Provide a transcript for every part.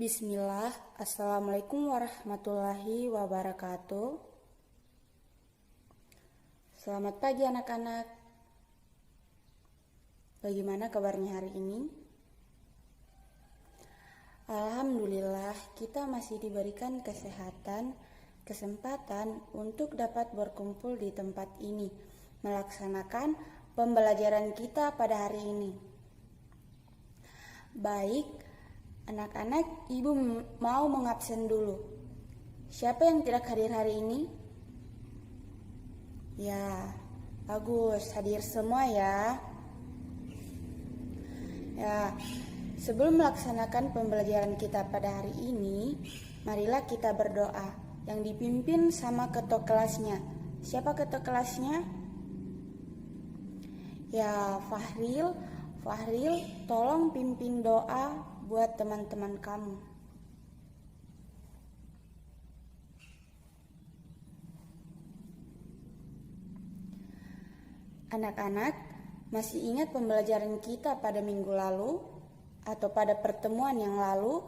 Bismillah, Assalamualaikum warahmatullahi wabarakatuh. Selamat pagi anak-anak. Bagaimana kabarnya hari ini? Alhamdulillah, kita masih diberikan kesempatan untuk dapat berkumpul di tempat ini, melaksanakan pembelajaran kita pada hari ini. Baik, anak-anak, ibu mau mengabsen dulu. Siapa yang tidak hadir hari ini? Ya, bagus, hadir semua ya. Ya, sebelum melaksanakan pembelajaran kita pada hari ini, marilah kita berdoa yang dipimpin sama ketua kelasnya. Siapa ketua kelasnya? Ya, Fahril, tolong pimpin doa buat teman-teman kamu. Anak-anak, masih ingat pembelajaran kita pada minggu lalu atau pada pertemuan yang lalu?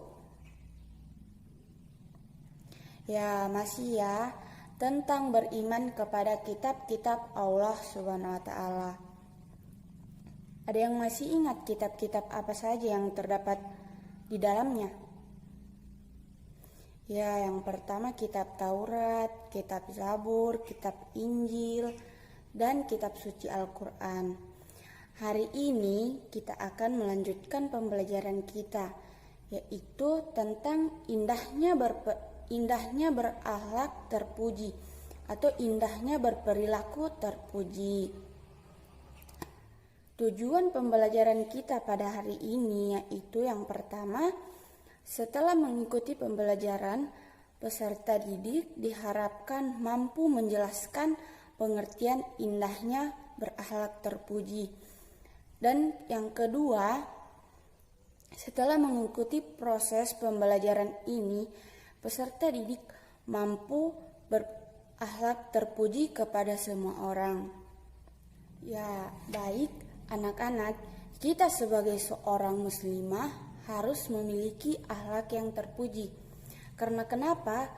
Ya, masih ya, tentang beriman kepada kitab-kitab Allah Subhanahu wa Ta'ala. Ada yang masih ingat kitab-kitab apa saja yang terdapat di dalamnya? Ya, yang pertama kitab Taurat, kitab Zabur, kitab Injil, dan kitab suci Al-Quran. Hari ini kita akan melanjutkan pembelajaran kita, yaitu tentang indahnya berakhlak terpuji atau indahnya berperilaku terpuji. Tujuan pembelajaran kita pada hari ini yaitu yang pertama, setelah mengikuti pembelajaran, peserta didik diharapkan mampu menjelaskan pengertian indahnya berakhlak terpuji. Dan yang kedua, setelah mengikuti proses pembelajaran ini, peserta didik mampu berakhlak terpuji kepada semua orang. Ya, baik. Anak-anak, kita sebagai seorang muslimah harus memiliki akhlak yang terpuji. Karena kenapa?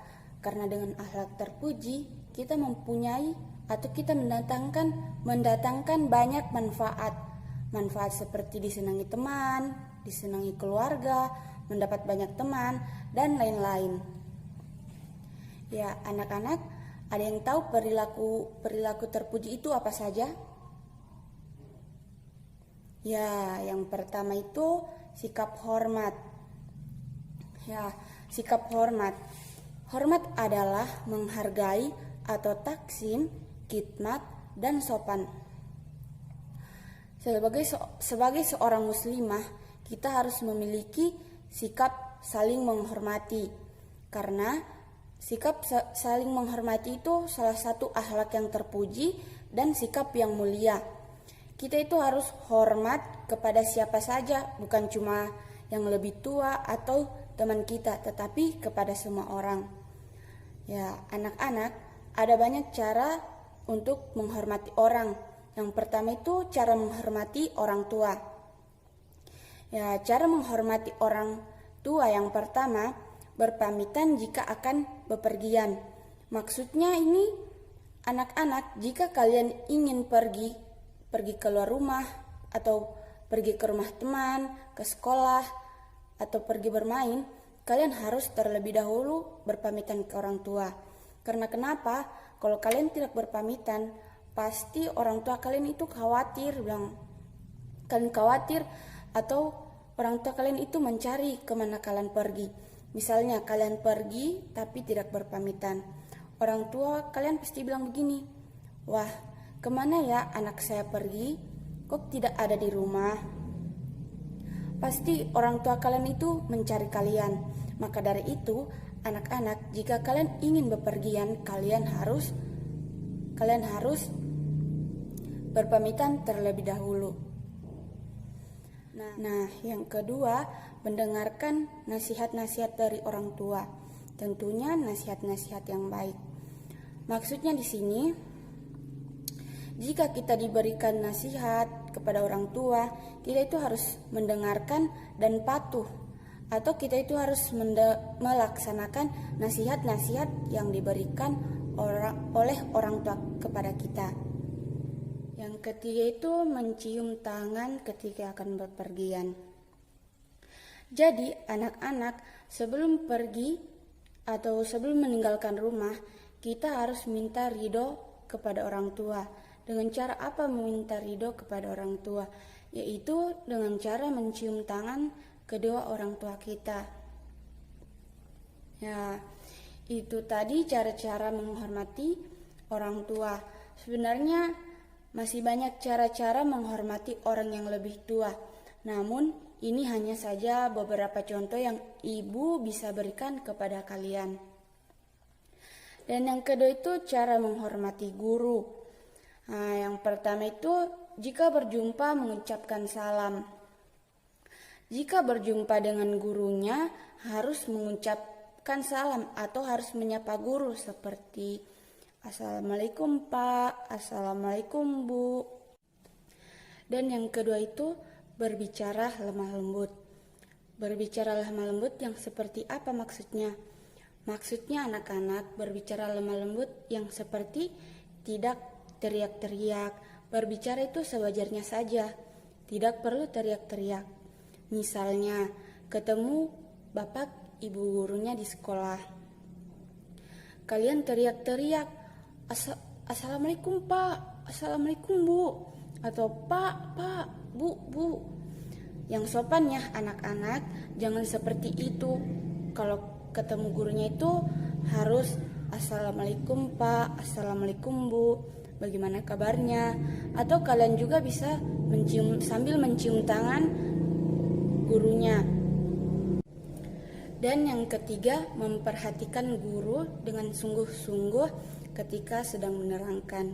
Karena dengan akhlak terpuji, kita mempunyai atau kita mendatangkan banyak manfaat. Manfaat seperti disenangi teman, disenangi keluarga, mendapat banyak teman, dan lain-lain. Ya, anak-anak, ada yang tahu perilaku terpuji itu apa saja? Ya, yang pertama itu sikap hormat. Ya, sikap hormat. Hormat adalah menghargai atau taksim, khidmat, dan sopan. Sebagai seorang muslimah, kita harus memiliki sikap saling menghormati. Karena sikap saling menghormati itu salah satu akhlak yang terpuji dan sikap yang mulia. Kita itu harus hormat kepada siapa saja, bukan cuma yang lebih tua atau teman kita, tetapi kepada semua orang. Ya, anak-anak, ada banyak cara untuk menghormati orang. Yang pertama itu cara menghormati orang tua. Ya, cara menghormati orang tua yang pertama, berpamitan jika akan bepergian. Maksudnya ini, anak-anak, jika kalian ingin pergi keluar rumah atau pergi ke rumah teman, ke sekolah, atau pergi bermain, kalian harus terlebih dahulu berpamitan ke orang tua. Karena kenapa? Kalau kalian tidak berpamitan, pasti orang tua kalian itu khawatir, kalian khawatir atau orang tua kalian itu mencari kemana kalian pergi. Misalnya kalian pergi tapi tidak berpamitan, orang tua kalian pasti bilang begini, wah, kemana ya anak saya pergi? Kok tidak ada di rumah? Pasti orang tua kalian itu mencari kalian. Maka dari itu, anak-anak, jika kalian ingin bepergian, kalian harus berpamitan terlebih dahulu. Nah, yang kedua, mendengarkan nasihat-nasihat dari orang tua. Tentunya nasihat-nasihat yang baik. Maksudnya di sini, jika kita diberikan nasihat kepada orang tua, kita itu harus mendengarkan dan patuh. atau kita itu harus melaksanakan nasihat-nasihat yang diberikan oleh orang tua kepada kita. Yang ketiga itu mencium tangan ketika akan bepergian. Jadi anak-anak sebelum pergi atau sebelum meninggalkan rumah, kita harus minta ridho kepada orang tua. Dengan cara apa meminta ridho kepada orang tua? Yaitu dengan cara mencium tangan kedua orang tua kita. Ya, itu tadi cara-cara menghormati orang tua. Sebenarnya masih banyak cara-cara menghormati orang yang lebih tua. Namun, ini hanya saja beberapa contoh yang ibu bisa berikan kepada kalian. Dan yang kedua itu cara menghormati guru. Nah, yang pertama itu jika berjumpa mengucapkan salam. Jika berjumpa dengan gurunya harus mengucapkan salam atau harus menyapa guru seperti Assalamualaikum Pak, Assalamualaikum Bu. Dan yang kedua itu berbicara lemah lembut. Berbicara lemah lembut yang seperti apa maksudnya? Maksudnya anak-anak berbicara lemah lembut yang seperti tidak teriak-teriak. Berbicara itu sewajarnya saja, tidak perlu teriak-teriak. Misalnya ketemu bapak ibu gurunya di sekolah, kalian teriak-teriak, Assalamualaikum Pak, Assalamualaikum Bu, atau Pak, Bu. Yang sopan ya anak-anak, jangan seperti itu. Kalau ketemu gurunya itu harus Assalamualaikum Pak, Assalamualaikum Bu, bagaimana kabarnya? Atau kalian juga bisa sambil mencium tangan gurunya. Dan yang ketiga, memperhatikan guru dengan sungguh-sungguh ketika sedang menerangkan.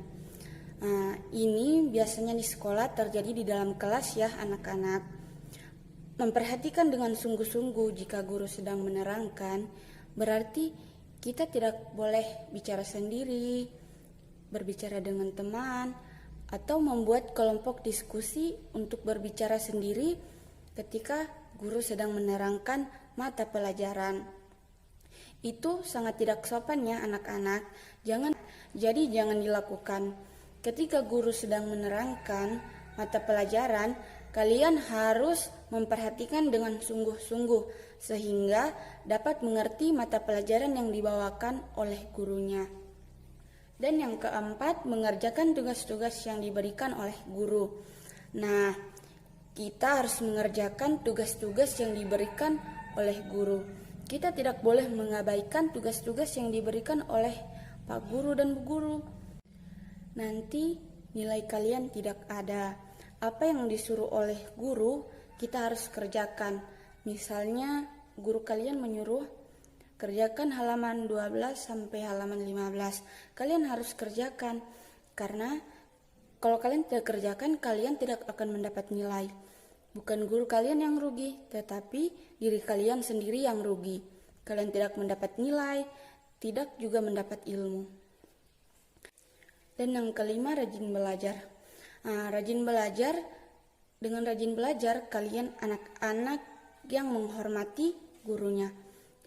Ini biasanya di sekolah terjadi di dalam kelas ya anak-anak. Memperhatikan dengan sungguh-sungguh jika guru sedang menerangkan, berarti kita tidak boleh bicara sendiri, berbicara dengan teman, atau membuat kelompok diskusi untuk berbicara sendiri ketika guru sedang menerangkan mata pelajaran. Itu sangat tidak sopan ya anak-anak. Jadi jangan dilakukan. Ketika guru sedang menerangkan mata pelajaran, kalian harus memperhatikan dengan sungguh-sungguh sehingga dapat mengerti mata pelajaran yang dibawakan oleh gurunya. Dan yang keempat, mengerjakan tugas-tugas yang diberikan oleh guru. Nah, kita harus mengerjakan tugas-tugas yang diberikan oleh guru. Kita tidak boleh mengabaikan tugas-tugas yang diberikan oleh Pak Guru dan Bu Guru. Nanti nilai kalian tidak ada. Apa yang disuruh oleh guru, kita harus kerjakan. Misalnya, guru kalian menyuruh kerjakan halaman 12 sampai halaman 15. Kalian harus kerjakan, karena kalau kalian tidak kerjakan, kalian tidak akan mendapat nilai. Bukan guru kalian yang rugi, tetapi diri kalian sendiri yang rugi. Kalian tidak mendapat nilai, tidak juga mendapat ilmu. Dan yang kelima, rajin belajar. Dengan rajin belajar, kalian anak-anak yang menghormati gurunya.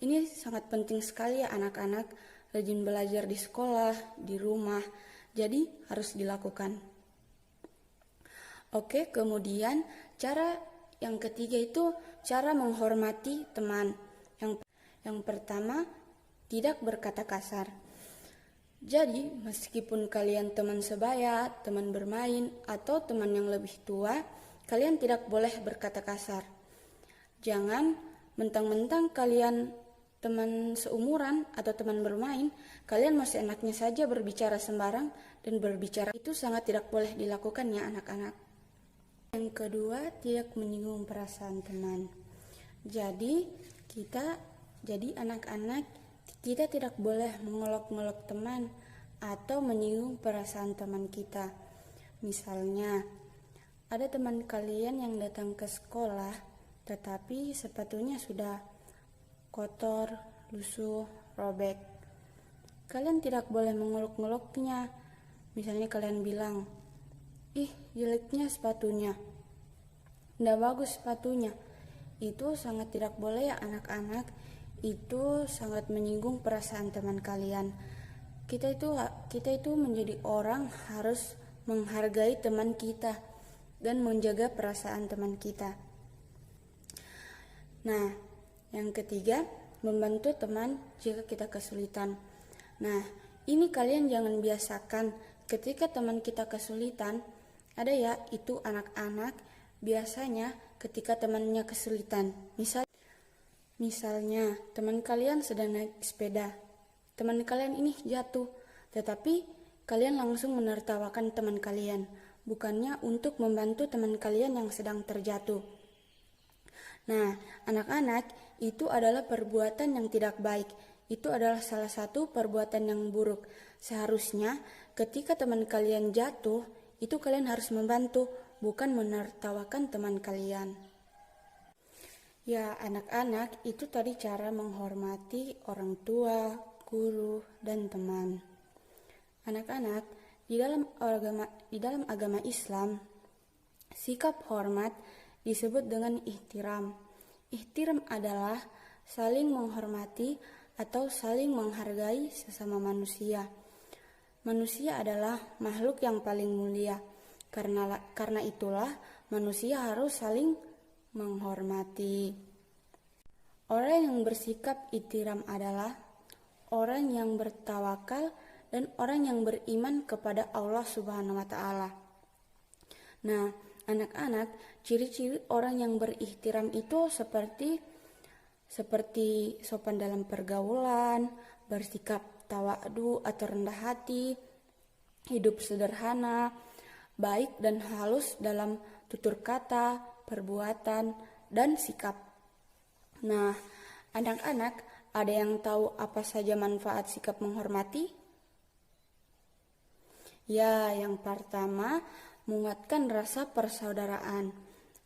Ini sangat penting sekali ya anak-anak, rajin belajar di sekolah, di rumah. Jadi harus dilakukan. Oke, kemudian cara yang ketiga itu cara menghormati teman. Yang pertama, tidak berkata kasar. Jadi, meskipun kalian teman sebaya, teman bermain, atau teman yang lebih tua, kalian tidak boleh berkata kasar. Jangan mentang-mentang kalian teman seumuran atau teman bermain, kalian masih enaknya saja berbicara sembarang, dan berbicara itu sangat tidak boleh dilakukan ya anak-anak. Yang kedua, tidak menyinggung perasaan teman. Jadi anak-anak, kita tidak boleh mengolok-ngolok teman atau menyinggung perasaan teman kita. Misalnya, ada teman kalian yang datang ke sekolah, tetapi sepatunya sudah kotor, lusuh, robek. Kalian tidak boleh mengolok-ngoloknya. Misalnya kalian bilang, "Ih, jeleknya sepatunya. Nggak bagus sepatunya." itu sangat tidak boleh ya anak-anak. Itu sangat menyinggung perasaan teman kalian. Kita itu menjadi orang harus menghargai teman kita dan menjaga perasaan teman kita. Nah, yang ketiga, membantu teman jika kita kesulitan. Nah, ini kalian jangan biasakan ketika teman kita kesulitan. Ada ya, itu anak-anak biasanya ketika temannya kesulitan. Misalnya, teman kalian sedang naik sepeda. Teman kalian ini jatuh, tetapi kalian langsung menertawakan teman kalian, bukannya untuk membantu teman kalian yang sedang terjatuh. Nah, anak-anak, itu adalah perbuatan yang tidak baik. Itu adalah salah satu perbuatan yang buruk. Seharusnya ketika teman kalian jatuh, itu kalian harus membantu, bukan menertawakan teman kalian. Ya, anak-anak, itu tadi cara menghormati orang tua, guru, dan teman. Anak-anak, di dalam agama Islam, sikap hormat disebut dengan ihtiram. Ihtiram adalah saling menghormati atau saling menghargai sesama manusia. Manusia adalah makhluk yang paling mulia. Karena itulah manusia harus saling menghormati. Orang yang bersikap ihtiram adalah orang yang bertawakal dan orang yang beriman kepada Allah Subhanahu wa taala. Nah, anak-anak, ciri-ciri orang yang berihtiram itu seperti sopan dalam pergaulan, bersikap tawadu atau rendah hati, hidup sederhana, baik dan halus dalam tutur kata, perbuatan, dan sikap. Nah, anak-anak, ada yang tahu apa saja manfaat sikap menghormati? Ya, yang pertama, menguatkan rasa persaudaraan.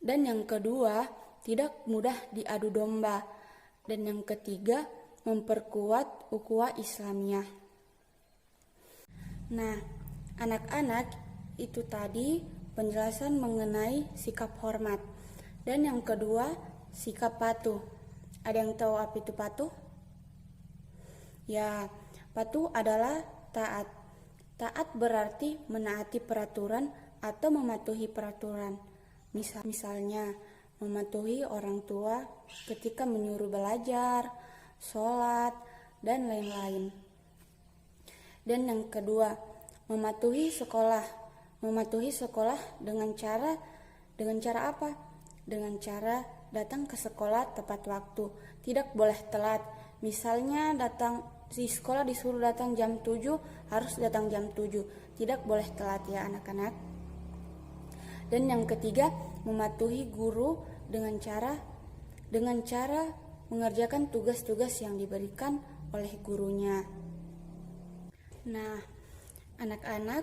Dan yang kedua, tidak mudah diadu domba. Dan yang ketiga, memperkuat ukhuwah Islamiyah. Nah, anak-anak, itu tadi penjelasan mengenai sikap hormat. Dan yang kedua, sikap patuh. Ada yang tahu apa itu patuh? Ya, patuh adalah taat. Taat berarti menaati peraturan atau mematuhi peraturan. Misalnya, mematuhi orang tua ketika menyuruh belajar, sholat, dan lain-lain. Dan yang kedua, mematuhi sekolah. Mematuhi sekolah dengan cara apa? Dengan cara datang ke sekolah tepat waktu. Tidak boleh telat. Misalnya di sekolah disuruh datang jam 7, harus datang jam 7. Tidak boleh telat ya anak-anak. Dan yang ketiga, mematuhi guru dengan cara mengerjakan tugas-tugas yang diberikan oleh gurunya. Nah, anak-anak,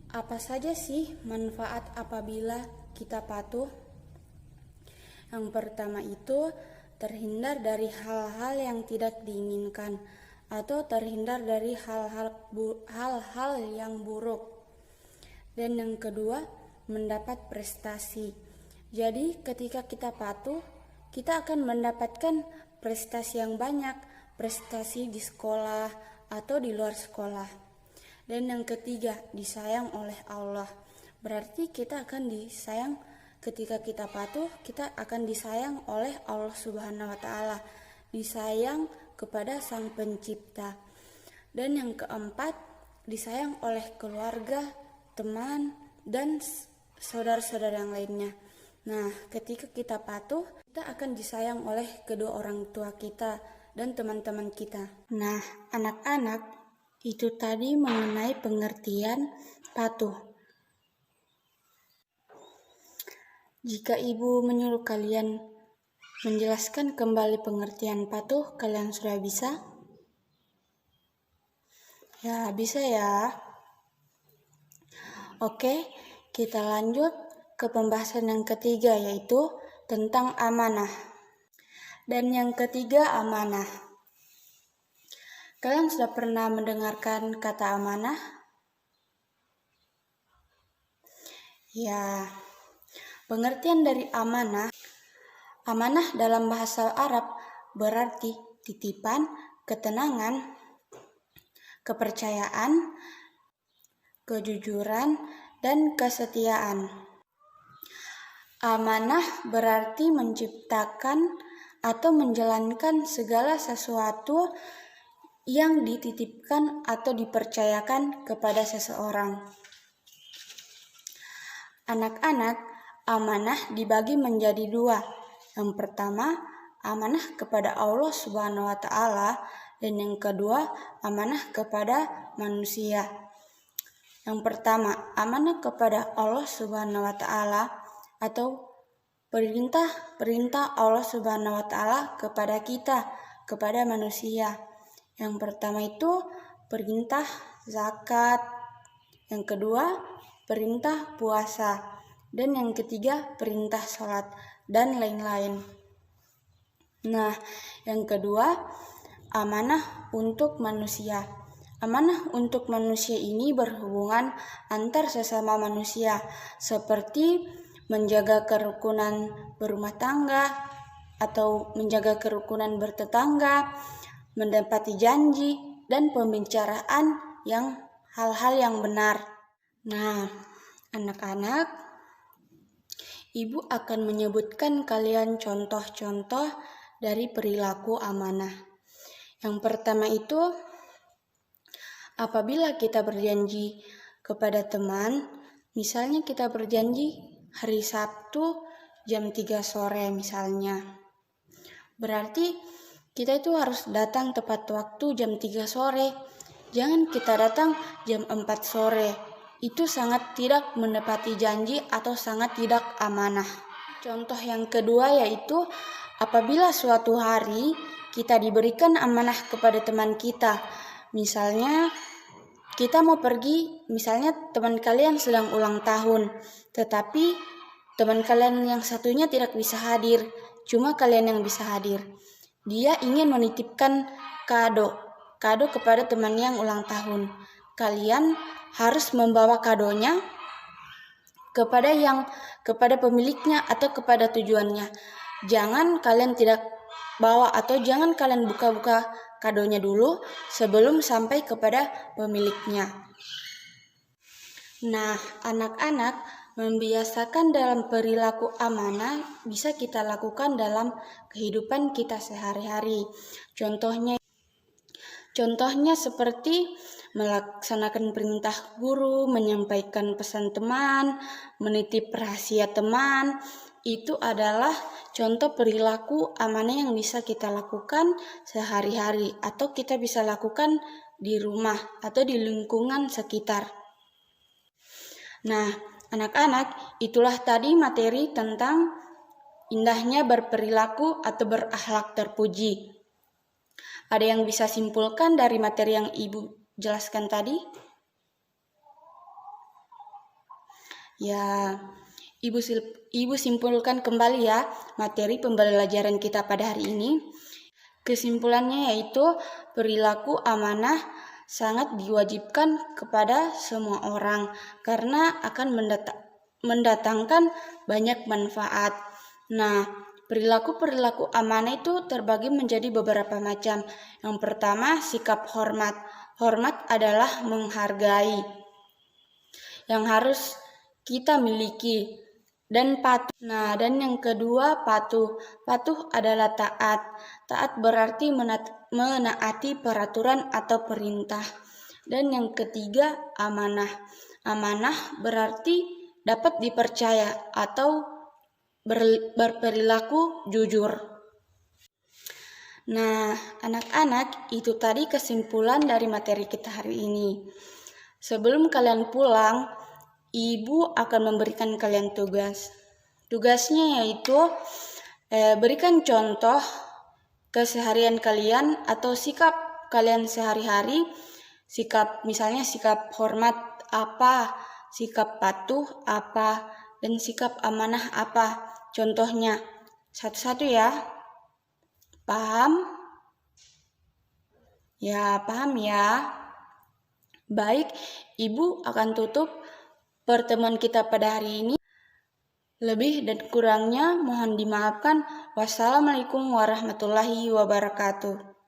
apa saja sih manfaat apabila kita patuh? Yang pertama itu terhindar dari hal-hal yang tidak diinginkan atau terhindar dari hal-hal yang buruk. Dan yang kedua, mendapat prestasi. Jadi ketika kita patuh, kita akan mendapatkan prestasi yang banyak, prestasi di sekolah atau di luar sekolah. Dan yang ketiga, disayang oleh Allah. Berarti kita akan disayang ketika kita patuh, kita akan disayang oleh Allah Subhanahu wa taala. Disayang kepada Sang Pencipta. Dan yang keempat, disayang oleh keluarga, teman, dan saudara-saudara yang lainnya. Nah, ketika kita patuh, kita akan disayang oleh kedua orang tua kita dan teman-teman kita. Nah, anak-anak, itu tadi mengenai pengertian patuh. Jika ibu menyuruh kalian menjelaskan kembali pengertian patuh, kalian sudah bisa? Ya, bisa ya. Oke, kita lanjut ke pembahasan yang ketiga, yaitu tentang amanah. Dan yang ketiga, amanah. Kalian sudah pernah mendengarkan kata amanah? Ya, pengertian dari amanah Amanah dalam bahasa Arab berarti titipan, ketenangan, kepercayaan, kejujuran, dan kesetiaan. Amanah berarti menciptakan atau menjalankan segala sesuatu yang dititipkan atau dipercayakan kepada seseorang. Anak-anak, amanah dibagi menjadi dua. Yang pertama, amanah kepada Allah Subhanahu wa Ta'ala, dan yang kedua, amanah kepada manusia. Yang pertama, amanah kepada Allah Subhanahu wa Ta'ala atau perintah Allah Subhanahu wa Ta'ala kepada kita, kepada manusia. Yang pertama itu perintah zakat, yang kedua perintah puasa, dan yang ketiga perintah sholat, dan lain-lain. Nah, yang kedua, amanah untuk manusia. Amanah untuk manusia ini berhubungan antar sesama manusia, seperti menjaga kerukunan berumah tangga atau menjaga kerukunan bertetangga, mendapati janji, dan pembicaraan yang hal-hal yang benar. Nah, anak-anak, Ibu akan menyebutkan kalian contoh-contoh dari perilaku amanah. Yang pertama itu, apabila kita berjanji kepada teman, misalnya kita berjanji hari Sabtu jam 3 sore misalnya. Berarti kita itu harus datang tepat waktu jam 3 sore. Jangan kita datang jam 4 sore. Itu sangat tidak menepati janji atau sangat tidak amanah. Contoh yang kedua yaitu apabila suatu hari kita diberikan amanah kepada teman kita. Misalnya kita mau pergi, misalnya teman kalian sedang ulang tahun, tetapi teman kalian yang satunya tidak bisa hadir, cuma kalian yang bisa hadir. Dia ingin menitipkan kado kepada teman yang ulang tahun. Kalian harus membawa kadonya kepada pemiliknya atau kepada tujuannya. Jangan kalian tidak bawa atau jangan kalian buka-buka kadonya dulu sebelum sampai kepada pemiliknya. Nah, anak-anak, membiasakan dalam perilaku amanah bisa kita lakukan dalam kehidupan kita sehari-hari. Contohnya seperti melaksanakan perintah guru, menyampaikan pesan teman, menitip rahasia teman. Itu adalah contoh perilaku amanah yang bisa kita lakukan sehari-hari atau kita bisa lakukan di rumah atau di lingkungan sekitar. Nah, anak-anak, itulah tadi materi tentang indahnya berperilaku atau berakhlak terpuji. Ada yang bisa simpulkan dari materi yang Ibu jelaskan tadi? Ya, Ibu simpulkan kembali ya materi pembelajaran kita pada hari ini. Kesimpulannya yaitu perilaku amanah sangat diwajibkan kepada semua orang karena akan mendatangkan banyak manfaat. Nah, perilaku amanah itu terbagi menjadi beberapa macam. Yang pertama, sikap hormat. Hormat adalah menghargai yang harus kita miliki, dan patuh. Nah, dan yang kedua patuh. Patuh adalah taat. Taat berarti menaati peraturan atau perintah. Dan yang ketiga amanah. Amanah berarti dapat dipercaya atau berperilaku jujur. Nah, anak-anak, itu tadi kesimpulan dari materi kita hari ini. Sebelum kalian pulang, Ibu akan memberikan kalian tugas. Tugasnya yaitu berikan contoh keseharian kalian atau sikap kalian sehari-hari. Misalnya sikap hormat apa, sikap patuh apa, dan sikap amanah apa. Contohnya satu-satu ya. Paham? Ya, paham ya. Baik, Ibu akan tutup pertemuan kita pada hari ini. Lebih dan kurangnya mohon dimaafkan. Wassalamualaikum warahmatullahi wabarakatuh.